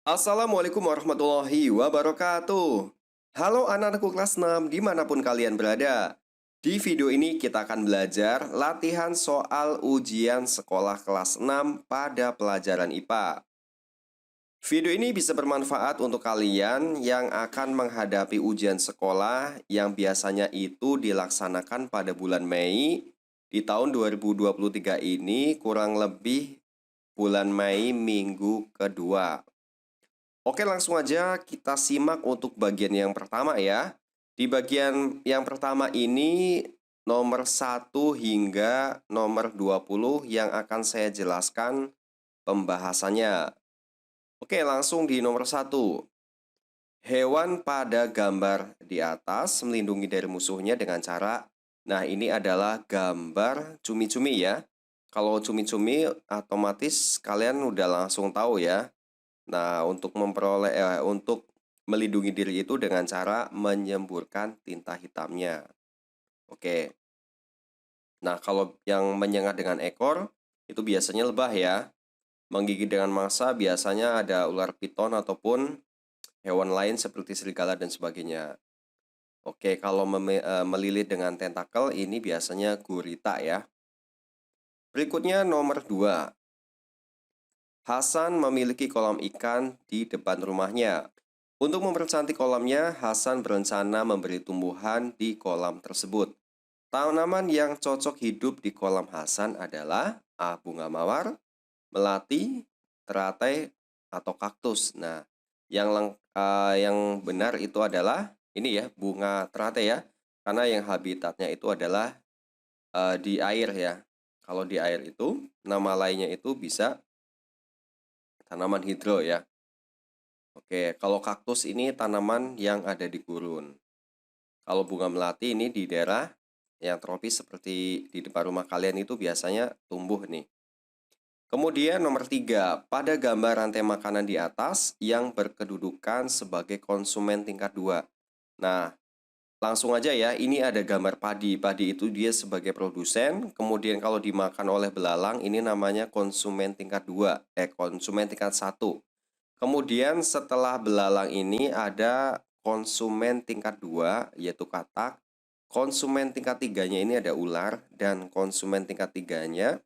Assalamualaikum warahmatullahi wabarakatuh. Halo anak-anakku kelas 6 dimanapun kalian berada. Di video ini kita akan belajar latihan soal ujian sekolah kelas 6 pada pelajaran IPA. Video ini bisa bermanfaat untuk kalian yang akan menghadapi ujian sekolah yang biasanya itu dilaksanakan pada bulan Mei di tahun 2023 ini, kurang lebih bulan Mei minggu kedua. Oke, langsung aja kita simak untuk bagian yang pertama ya. Di bagian yang pertama ini nomor 1 hingga nomor 20 yang akan saya jelaskan pembahasannya. Oke, langsung di nomor 1. Hewan pada gambar di atas melindungi dari musuhnya dengan cara, nah ini adalah gambar cumi-cumi ya. Kalau cumi-cumi otomatis kalian udah langsung tahu ya. Nah, untuk melindungi diri itu dengan cara menyemburkan tinta hitamnya. Oke. Nah, kalau yang menyengat dengan ekor itu biasanya lebah ya. Menggigit dengan mangsa biasanya ada ular piton ataupun hewan lain seperti serigala dan sebagainya. Oke, kalau melilit dengan tentakel ini biasanya gurita ya. Berikutnya nomor 2. Hasan memiliki kolam ikan di depan rumahnya. Untuk mempercantik kolamnya, Hasan berencana memberi tumbuhan di kolam tersebut. Tanaman yang cocok hidup di kolam Hasan adalah bunga mawar, melati, teratai, atau kaktus. Nah, yang benar itu adalah ini ya, bunga teratai ya. Karena yang habitatnya itu adalah di air ya. Kalau di air itu, nama lainnya itu bisa tanaman hidro ya. Oke, kalau kaktus ini tanaman yang ada di gurun. Kalau bunga melati ini di daerah yang tropis seperti di depan rumah kalian itu biasanya tumbuh nih. Kemudian nomor 3, pada gambar rantai makanan di atas yang berkedudukan sebagai konsumen tingkat 2. Nah, langsung aja ya, ini ada gambar padi. Padi itu dia sebagai produsen, kemudian kalau dimakan oleh belalang ini namanya konsumen tingkat 2, konsumen tingkat 1. Kemudian setelah belalang ini ada konsumen tingkat 2 yaitu katak. Konsumen tingkat 3-nya ini ada ular dan konsumen tingkat 3-nya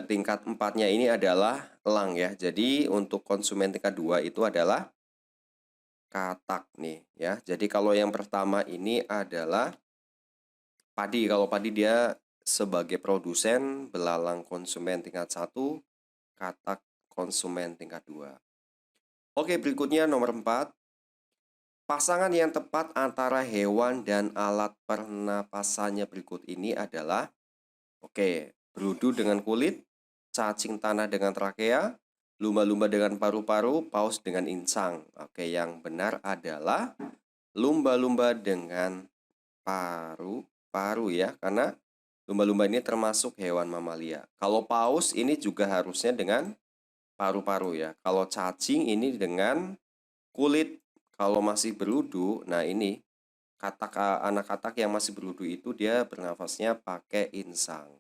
tingkat 4-nya ini adalah elang ya. Jadi untuk konsumen tingkat 2 itu adalah katak nih ya. Jadi kalau yang pertama ini adalah padi. Kalau padi dia sebagai produsen, belalang konsumen tingkat 1, katak konsumen tingkat 2. Oke, berikutnya nomor 4. Pasangan yang tepat antara hewan dan alat pernapasannya berikut ini adalah berudu dengan kulit, cacing tanah dengan trakea, lumba-lumba dengan paru-paru, paus dengan insang. Oke, yang benar adalah lumba-lumba dengan paru-paru ya, karena lumba-lumba ini termasuk hewan mamalia. Kalau paus ini juga harusnya dengan paru-paru ya. Kalau cacing ini dengan kulit. Kalau masih berudu, nah ini anak katak yang masih berudu itu dia bernafasnya pakai insang.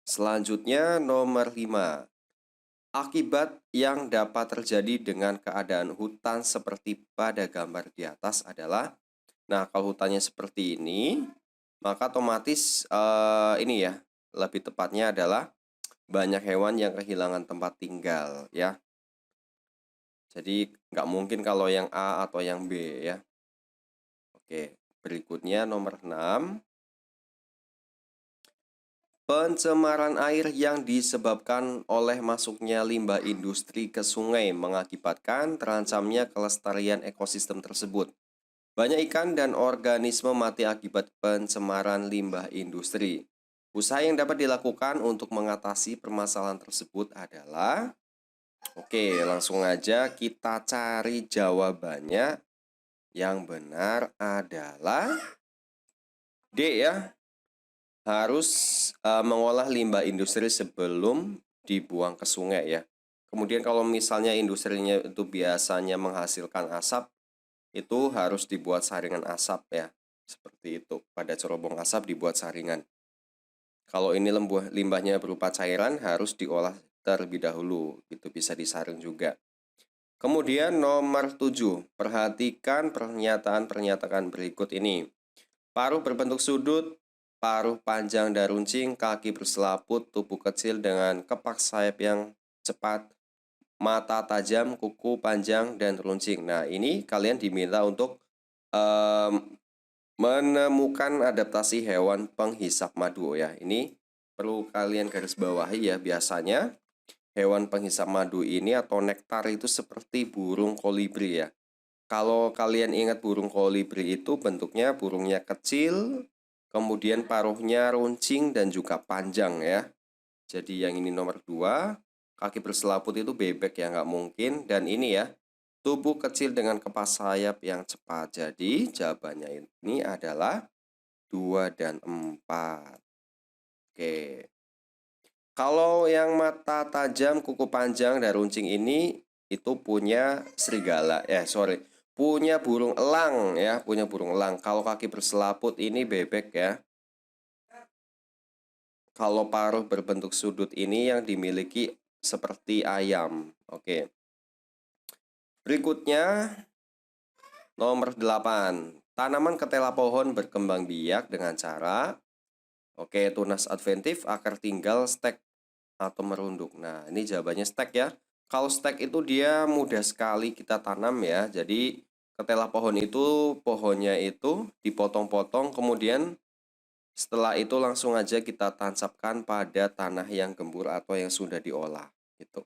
Selanjutnya nomor 5. Akibat yang dapat terjadi dengan keadaan hutan seperti pada gambar di atas adalah, nah kalau hutannya seperti ini, maka otomatis ini ya, lebih tepatnya adalah banyak hewan yang kehilangan tempat tinggal ya. Jadi nggak mungkin kalau yang A atau yang B ya. Oke, berikutnya nomor 6. Pencemaran air yang disebabkan oleh masuknya limbah industri ke sungai mengakibatkan terancamnya kelestarian ekosistem tersebut. Banyak ikan dan organisme mati akibat pencemaran limbah industri. Usaha yang dapat dilakukan untuk mengatasi permasalahan tersebut adalah, langsung aja kita cari jawabannya. Yang benar adalah D ya. Harus mengolah limbah industri sebelum dibuang ke sungai ya. Kemudian kalau misalnya industrinya itu biasanya menghasilkan asap, itu harus dibuat saringan asap ya. Seperti itu. Pada cerobong asap dibuat saringan. Kalau ini limbahnya berupa cairan harus diolah terlebih dahulu. Itu bisa disaring juga. Kemudian nomor 7, perhatikan pernyataan-pernyataan berikut ini. Paruh berbentuk sudut, paruh panjang dan runcing, kaki berselaput, tubuh kecil dengan kepak sayap yang cepat, mata tajam, kuku panjang dan runcing. Nah, ini kalian diminta untuk menemukan adaptasi hewan penghisap madu ya. Ini perlu kalian garis bawahi ya. Biasanya hewan penghisap madu ini atau nektar itu seperti burung kolibri ya. Kalau kalian ingat burung kolibri itu bentuknya burungnya kecil, kemudian paruhnya runcing dan juga panjang ya. Jadi yang ini nomor 2, kaki berselaput itu bebek ya, nggak mungkin. Dan ini ya, tubuh kecil dengan kepas sayap yang cepat. Jadi jawabannya ini adalah 2 dan 4. Oke. Kalau yang mata tajam, kuku panjang, dan runcing ini itu punya serigala. Punya burung elang ya, punya burung elang. Kalau kaki berselaput ini bebek ya. Kalau paruh berbentuk sudut ini yang dimiliki seperti ayam. Oke. Berikutnya nomor 8. Tanaman ketela pohon berkembang biak dengan cara tunas adventif, akar tinggal, stek atau merunduk. Nah, ini jawabannya stek ya. Kalau stek itu dia mudah sekali kita tanam ya. Jadi ketela pohon itu pohonnya itu dipotong-potong, kemudian setelah itu langsung aja kita tancapkan pada tanah yang gembur atau yang sudah diolah gitu.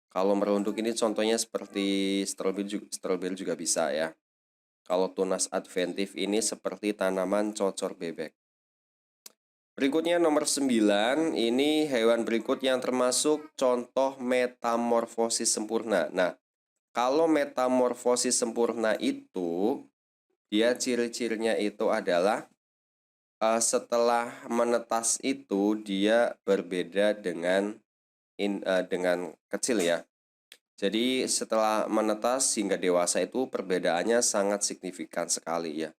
Kalau merunduk ini contohnya seperti stroberi juga bisa ya. Kalau tunas adventif ini seperti tanaman cocor bebek. Berikutnya nomor 9, ini hewan berikut yang termasuk contoh metamorfosis sempurna. Nah, kalau metamorfosis sempurna itu, dia ciri-cirinya itu adalah setelah menetas itu dia berbeda dengan kecil ya. Jadi setelah menetas hingga dewasa itu perbedaannya sangat signifikan sekali ya.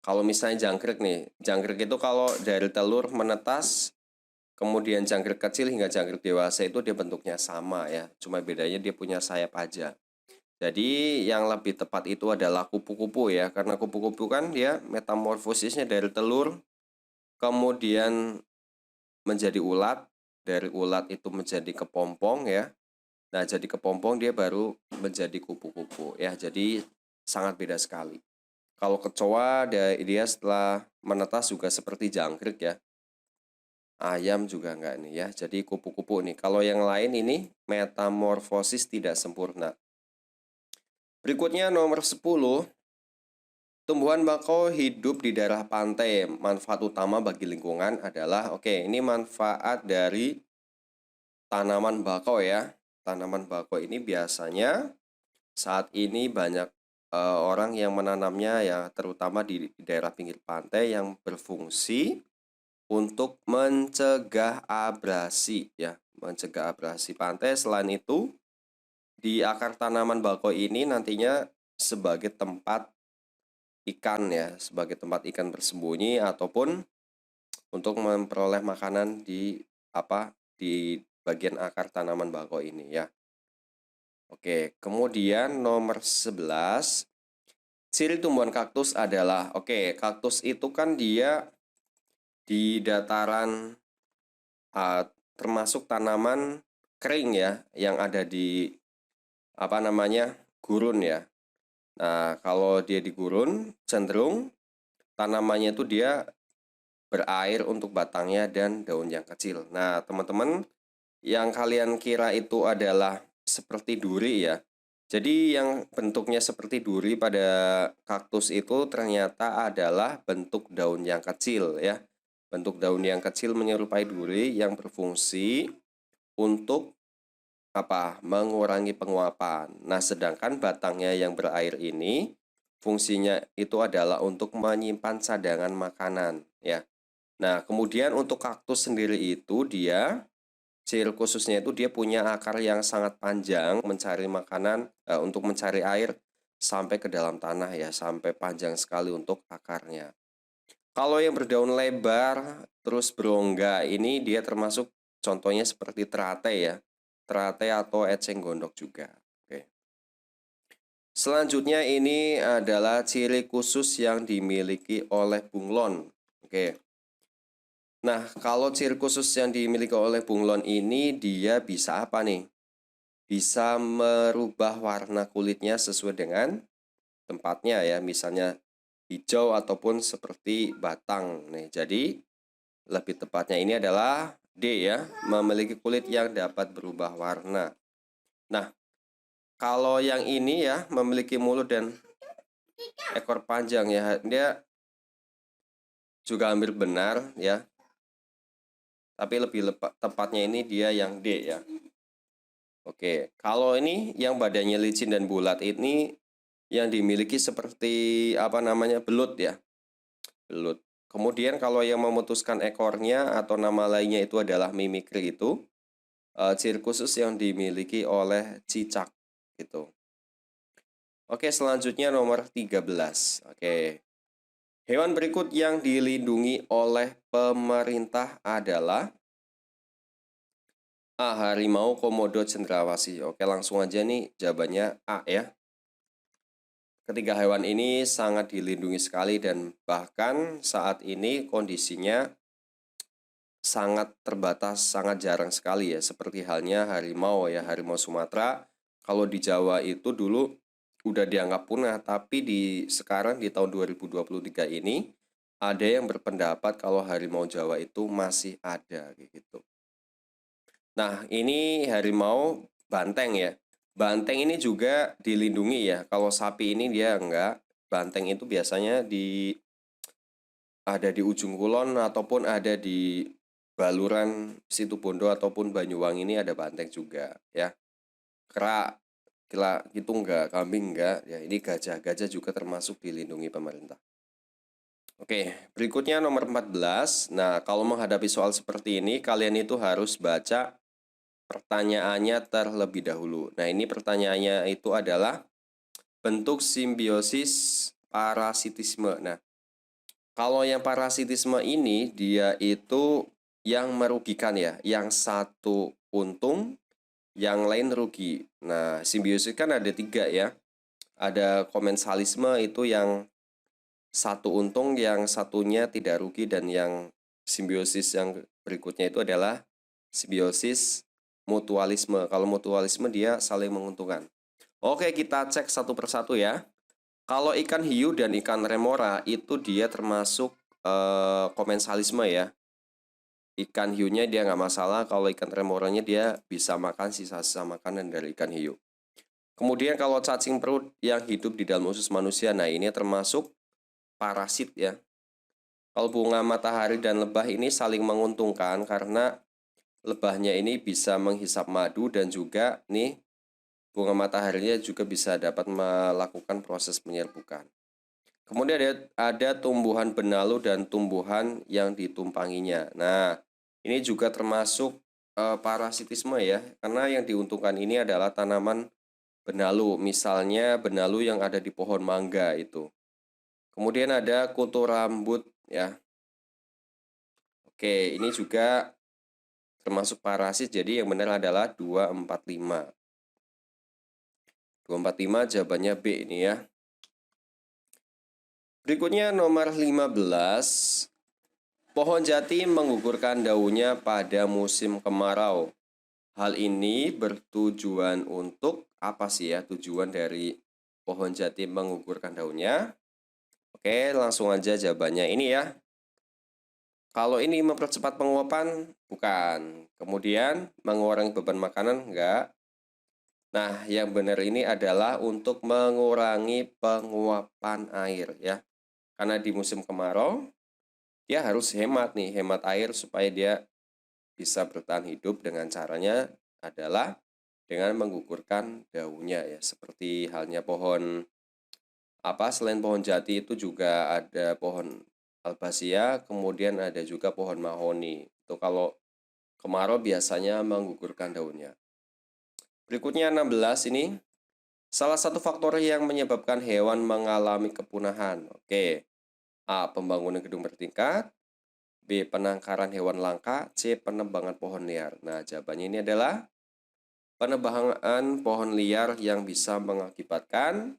Kalau misalnya jangkrik nih, jangkrik itu kalau dari telur menetas, kemudian jangkrik kecil hingga jangkrik dewasa itu dia bentuknya sama ya, cuma bedanya dia punya sayap aja. Jadi yang lebih tepat itu adalah kupu-kupu ya, karena kupu-kupu kan dia metamorfosisnya dari telur, kemudian menjadi ulat, dari ulat itu menjadi kepompong ya. Nah, jadi kepompong dia baru menjadi kupu-kupu ya, jadi sangat beda sekali. Kalau kecoa dia setelah menetas juga seperti jangkrik ya. Ayam juga enggak nih ya. Jadi kupu-kupu nih. Kalau yang lain ini metamorfosis tidak sempurna. Berikutnya nomor 10. Tumbuhan bakau hidup di daerah pantai. Manfaat utama bagi lingkungan adalah ini manfaat dari tanaman bakau ya. Tanaman bakau ini biasanya saat ini banyak orang yang menanamnya ya, terutama di daerah pinggir pantai yang berfungsi untuk mencegah abrasi ya, mencegah abrasi pantai. Selain itu, di akar tanaman bakau ini nantinya sebagai tempat ikan ya, sebagai tempat ikan bersembunyi ataupun untuk memperoleh makanan di bagian akar tanaman bakau ini ya. Oke, kemudian nomor 11, ciri tumbuhan kaktus adalah kaktus itu kan dia di dataran termasuk tanaman kering ya, yang ada di gurun ya. Nah, kalau dia di gurun cenderung tanamannya itu dia berair untuk batangnya dan daun yang kecil. Nah, teman-teman, yang kalian kira itu adalah seperti duri ya. Jadi yang bentuknya seperti duri pada kaktus itu ternyata adalah bentuk daun yang kecil ya. Bentuk daun yang kecil menyerupai duri yang berfungsi untuk mengurangi penguapan. Nah, sedangkan batangnya yang berair ini fungsinya itu adalah untuk menyimpan cadangan makanan ya. Nah, kemudian untuk kaktus sendiri itu dia ciri khususnya itu dia punya akar yang sangat panjang mencari makanan, untuk mencari air sampai ke dalam tanah ya, sampai panjang sekali untuk akarnya. Kalau yang berdaun lebar terus berongga ini dia termasuk contohnya seperti teratai ya. Teratai atau eceng gondok juga. Oke. Selanjutnya ini adalah ciri khusus yang dimiliki oleh bunglon. Oke. Nah, kalau ciri khusus yang dimiliki oleh bunglon ini dia bisa apa nih? Bisa merubah warna kulitnya sesuai dengan tempatnya ya, misalnya hijau ataupun seperti batang. Nih, jadi lebih tepatnya ini adalah D ya, memiliki kulit yang dapat berubah warna. Nah, kalau yang ini ya, memiliki mulut dan ekor panjang ya, dia juga hampir benar ya. Tapi lebih tepatnya ini dia yang D ya. Oke, kalau ini yang badannya licin dan bulat ini yang dimiliki seperti apa namanya belut ya, belut. Kemudian kalau yang memutuskan ekornya atau nama lainnya itu adalah mimikri itu ciri khusus yang dimiliki oleh cicak gitu. Oke, selanjutnya nomor 13. Oke. Hewan berikut yang dilindungi oleh pemerintah adalah A. Harimau Komodo cendrawasih. Oke, langsung aja nih jawabannya A ya. Ketiga hewan ini sangat dilindungi sekali dan bahkan saat ini kondisinya sangat terbatas, sangat jarang sekali ya. Seperti halnya harimau ya, harimau Sumatera. Kalau di Jawa itu dulu udah dianggap punah, tapi sekarang di tahun 2023 ini ada yang berpendapat kalau harimau Jawa itu masih ada gitu. Nah, ini harimau banteng ya. Banteng ini juga dilindungi ya. Kalau sapi ini dia enggak. Banteng itu biasanya ada di ujung kulon ataupun ada di Baluran, Situbondo ataupun Banyuwangi ini ada banteng juga ya. Kera, gila itu enggak, kambing enggak. Ya, ini gajah. Gajah juga termasuk dilindungi pemerintah. Oke, berikutnya nomor 14. Nah, kalau menghadapi soal seperti ini, kalian itu harus baca pertanyaannya terlebih dahulu. Nah, ini pertanyaannya itu adalah bentuk simbiosis parasitisme. Nah, kalau yang parasitisme ini dia itu yang merugikan ya, yang satu untung, yang lain rugi. Nah, simbiosis kan ada 3 ya. Ada komensalisme itu yang satu untung, yang satunya tidak rugi, dan yang simbiosis yang berikutnya itu adalah simbiosis mutualisme. Kalau mutualisme dia saling menguntungkan. Oke, kita cek satu persatu ya. Kalau ikan hiu dan ikan remora itu dia termasuk komensalisme ya. Ikan hiunya dia nggak masalah, kalau ikan remoranya dia bisa makan sisa-sisa makanan dari ikan hiu. Kemudian kalau cacing perut yang hidup di dalam usus manusia, nah ini termasuk parasit ya. Kalau bunga matahari dan lebah ini saling menguntungkan karena lebahnya ini bisa menghisap madu dan juga nih bunga mataharinya juga bisa dapat melakukan proses penyerbukan. Kemudian ada tumbuhan benalu dan tumbuhan yang ditumpanginya. Nah, ini juga termasuk parasitisme ya, karena yang diuntungkan ini adalah tanaman benalu, misalnya benalu yang ada di pohon mangga itu. Kemudian ada kutu rambut ya. Oke, ini juga termasuk parasit, jadi yang benar adalah 245. 245 jawabannya B ini ya. Berikutnya nomor 15. Pohon jati menggugurkan daunnya pada musim kemarau. Hal ini bertujuan untuk apa sih ya tujuan dari pohon jati menggugurkan daunnya? Oke, langsung aja jawabannya ini ya. Kalau ini mempercepat penguapan, bukan. Kemudian mengurangi beban makanan, enggak. Nah, yang benar ini adalah untuk mengurangi penguapan air ya. Karena di musim kemarau, dia harus hemat nih, hemat air supaya dia bisa bertahan hidup. Dengan caranya adalah dengan menggugurkan daunnya ya. Seperti halnya pohon selain pohon jati itu juga ada pohon albasia, kemudian ada juga pohon mahoni. Itu kalau kemarau biasanya menggugurkan daunnya. Berikutnya 16 ini. Salah satu faktor yang menyebabkan hewan mengalami kepunahan. Oke. A. Pembangunan gedung bertingkat. B. Penangkaran hewan langka. C. Penebangan pohon liar. Nah, jawabannya ini adalah Penebangan pohon liar yang bisa mengakibatkan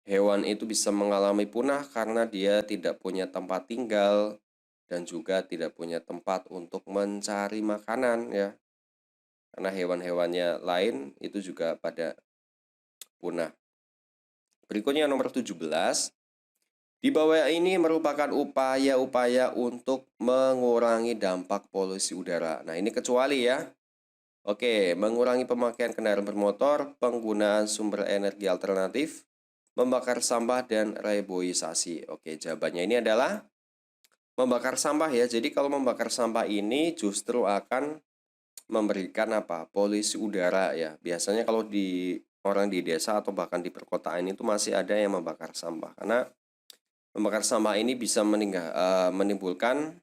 hewan itu bisa mengalami punah karena dia tidak punya tempat tinggal dan juga tidak punya tempat untuk mencari makanan ya. Karena hewan-hewannya lain itu juga pada punah. Berikutnya nomor 17. Di bawah ini merupakan upaya-upaya untuk mengurangi dampak polusi udara. Nah, ini kecuali ya. Oke, mengurangi pemakaian kendaraan bermotor, penggunaan sumber energi alternatif, membakar sampah, dan reboisasi. Oke, jawabannya ini adalah membakar sampah ya. Jadi kalau membakar sampah ini justru akan memberikan apa? Polusi udara ya. Biasanya kalau di orang di desa atau bahkan di perkotaan itu masih ada yang membakar sampah. Karena membakar sampah ini bisa menimbulkan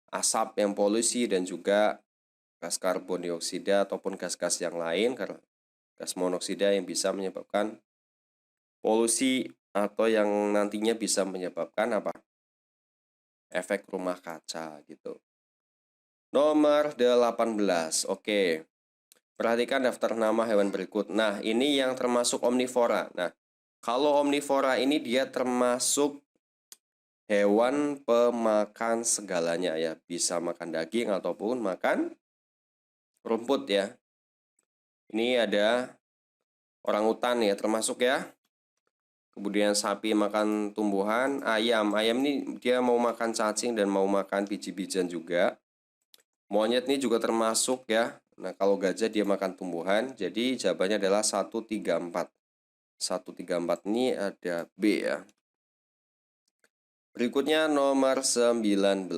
asap yang polusi dan juga gas karbon dioksida ataupun gas-gas yang lain, karena gas monoksida yang bisa menyebabkan polusi atau yang nantinya bisa menyebabkan apa? Efek rumah kaca gitu. Nomor 18. Oke. Perhatikan daftar nama hewan berikut. Nah, ini yang termasuk omnivora. Nah, kalau omnivora ini dia termasuk hewan pemakan segalanya ya. Bisa makan daging ataupun makan rumput ya. Ini ada orangutan ya termasuk ya. Kemudian sapi makan tumbuhan, ayam. Ayam ini dia mau makan cacing dan mau makan biji-bijian juga. Monyet ini juga termasuk ya. Nah, kalau gajah dia makan tumbuhan. Jadi jawabannya adalah 134. 134 ini ada B ya. Berikutnya nomor 19.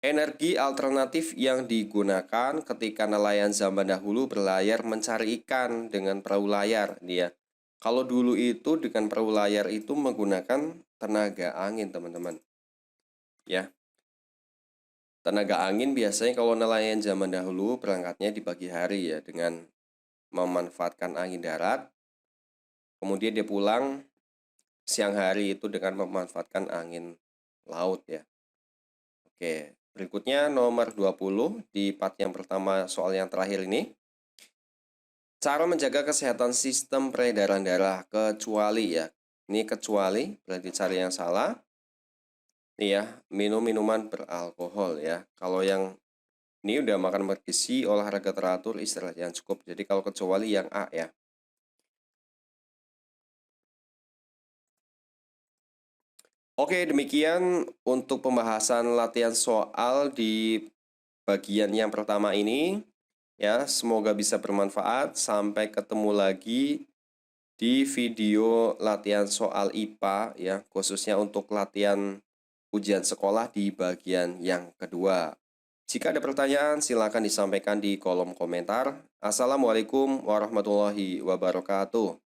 Energi alternatif yang digunakan ketika nelayan zaman dahulu berlayar mencari ikan dengan perahu layar. Ini ya. Kalau dulu itu dengan perahu layar itu menggunakan tenaga angin, teman-teman. Ya. Tenaga angin biasanya kalau nelayan zaman dahulu berangkatnya di pagi hari ya dengan memanfaatkan angin darat. Kemudian dia pulang siang hari itu dengan memanfaatkan angin laut ya. Oke, berikutnya nomor 20 di part yang pertama soal yang terakhir ini. Cara menjaga kesehatan sistem peredaran darah kecuali ya. Ini kecuali berarti cari yang salah. Ini ya, minum minuman beralkohol ya. Kalau yang ini udah makan bergizi, olahraga teratur, istirahat yang cukup. Jadi kalau kecuali yang A ya. Oke, demikian untuk pembahasan latihan soal di bagian yang pertama ini. Ya, semoga bisa bermanfaat. Sampai ketemu lagi di video latihan soal IPA ya, khususnya untuk latihan ujian sekolah di bagian yang kedua. Jika ada pertanyaan, silakan disampaikan di kolom komentar. Assalamualaikum warahmatullahi wabarakatuh.